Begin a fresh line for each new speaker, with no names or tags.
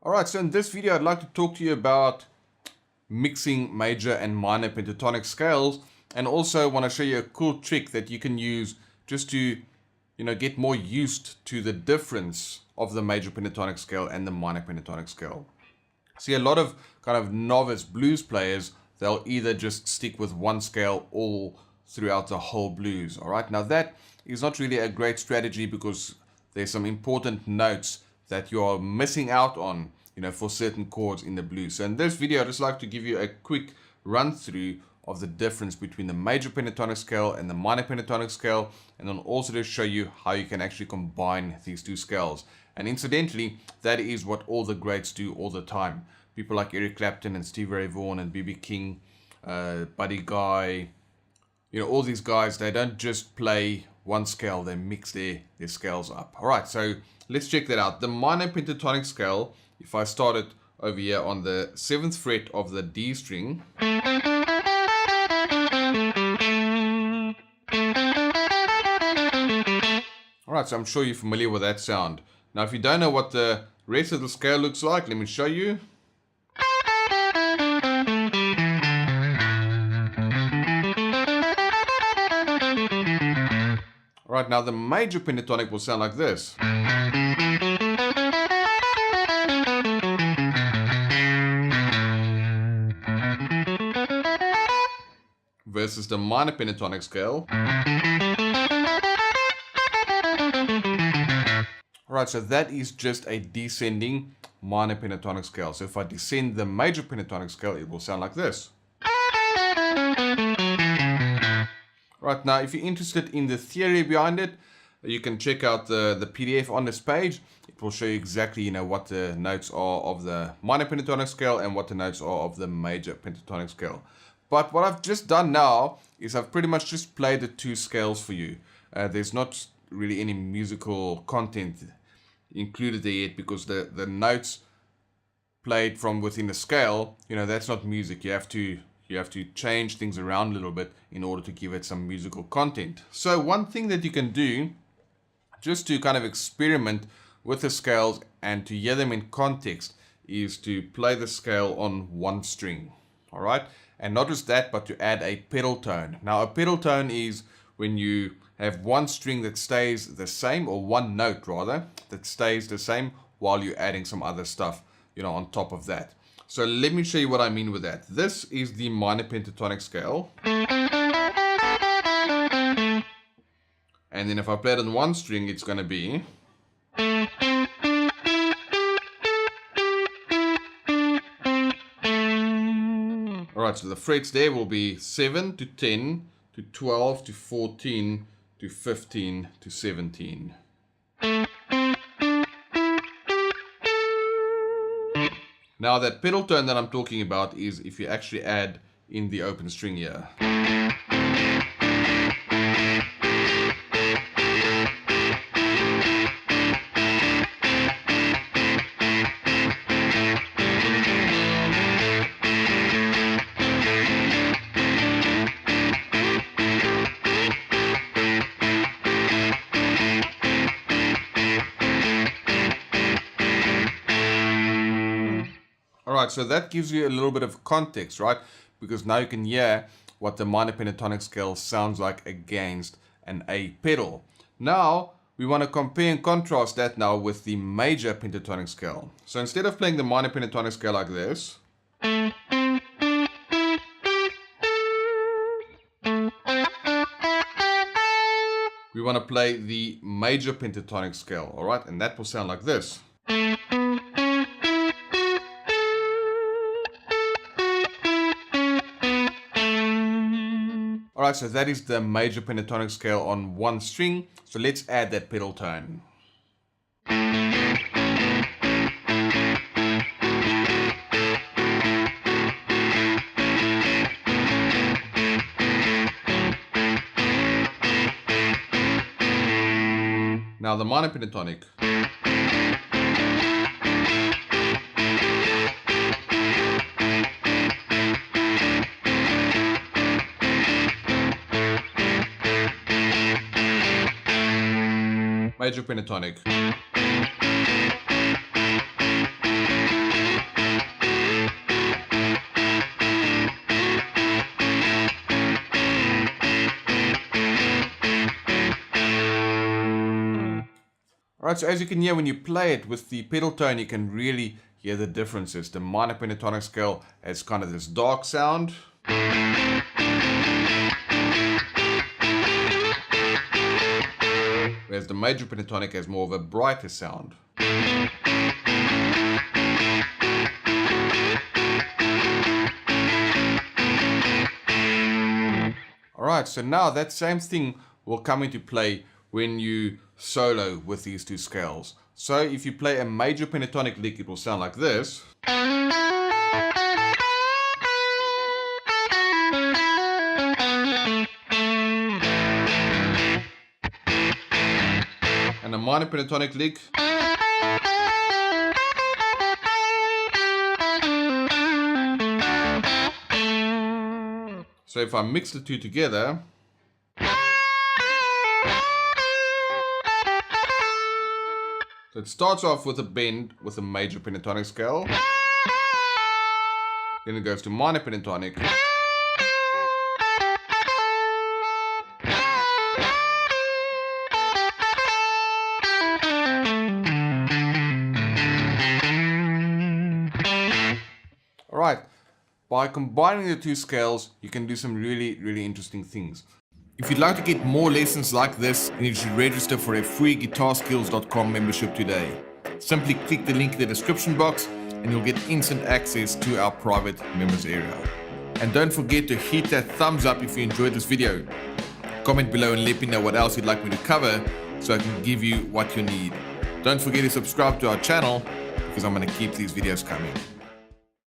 Alright, so in this video I'd like to talk to you about mixing major and minor pentatonic scales, and also want to show you a cool trick that you can use just to get more used to the difference of the major pentatonic scale and the minor pentatonic scale. See, a lot of kind of novice blues players, they'll either just stick with one scale all throughout the whole blues. Alright, now that is not really a great strategy because there's some important notes that you are missing out on, for certain chords in the blues. So in this video, I'd just like to give you a quick run through of the difference between the major pentatonic scale and the minor pentatonic scale, and then also to show you how you can actually combine these two scales. And incidentally, that is what all the greats do all the time. People like Eric Clapton and Stevie Ray Vaughan and B.B. King, Buddy Guy, all these guys, they don't just play one scale, they mix their scales up. Alright, so let's check that out. The minor pentatonic scale, if I start it over here on the 7th fret of the D string, alright, so I'm sure you're familiar with that sound. Now if you don't know what the rest of the scale looks like, let me show you. Right, now the major pentatonic will sound like this. Versus the minor pentatonic scale. Alright, so that is just a descending minor pentatonic scale. So if I descend the major pentatonic scale, it will sound like this. Right, now if you're interested in the theory behind it, you can check out the PDF on this page. It will show you exactly what the notes are of the minor pentatonic scale and what the notes are of the major pentatonic scale. But what I've just done now is I've pretty much just played the two scales for you. There's not really any musical content included there yet because the notes played from within the scale, that's not music. You have to change things around a little bit in order to give it some musical content. So one thing that you can do just to kind of experiment with the scales and to hear them in context is to play the scale on one string. All right. And not just that, but to add a pedal tone. Now a pedal tone is when you have one string that stays the same, or one note rather, that stays the same while you're adding some other stuff, on top of that. So let me show you what I mean with that. This is the minor pentatonic scale. And then if I play it on one string, it's going to be. Alright, so the frets there will be 7 to 10 to 12 to 14 to 15 to 17. Now that pedal tone that I'm talking about is if you actually add in the open string here. Alright, so that gives you a little bit of context, right? Because now you can hear what the minor pentatonic scale sounds like against an A pedal. Now, we want to compare and contrast that now with the major pentatonic scale. So instead of playing the minor pentatonic scale like this, we want to play the major pentatonic scale, alright? And that will sound like this. Alright, so that is the major pentatonic scale on one string. So let's add that pedal tone. Now the minor pentatonic. major pentatonic. Alright, so as you can hear when you play it with the pedal tone, you can really hear the differences. The minor pentatonic scale has kind of this dark sound. Whereas the major pentatonic has more of a brighter sound. Alright, so now that same thing will come into play when you solo with these two scales. So if you play a major pentatonic lick, it will sound like this. And a minor pentatonic lick. So if I mix the two together, so it starts off with a bend with a major pentatonic scale, then it goes to minor pentatonic, alright. By combining the two scales, you can do some really interesting things. If you'd like to get more lessons like this, then you should register for a free GuitarSkills.com membership today. Simply click the link in the description box and you'll get instant access to our private members area. And don't forget to hit that thumbs up if you enjoyed this video. Comment below and let me know what else you'd like me to cover so I can give you what you need. Don't forget to subscribe to our channel because I'm going to keep these videos coming.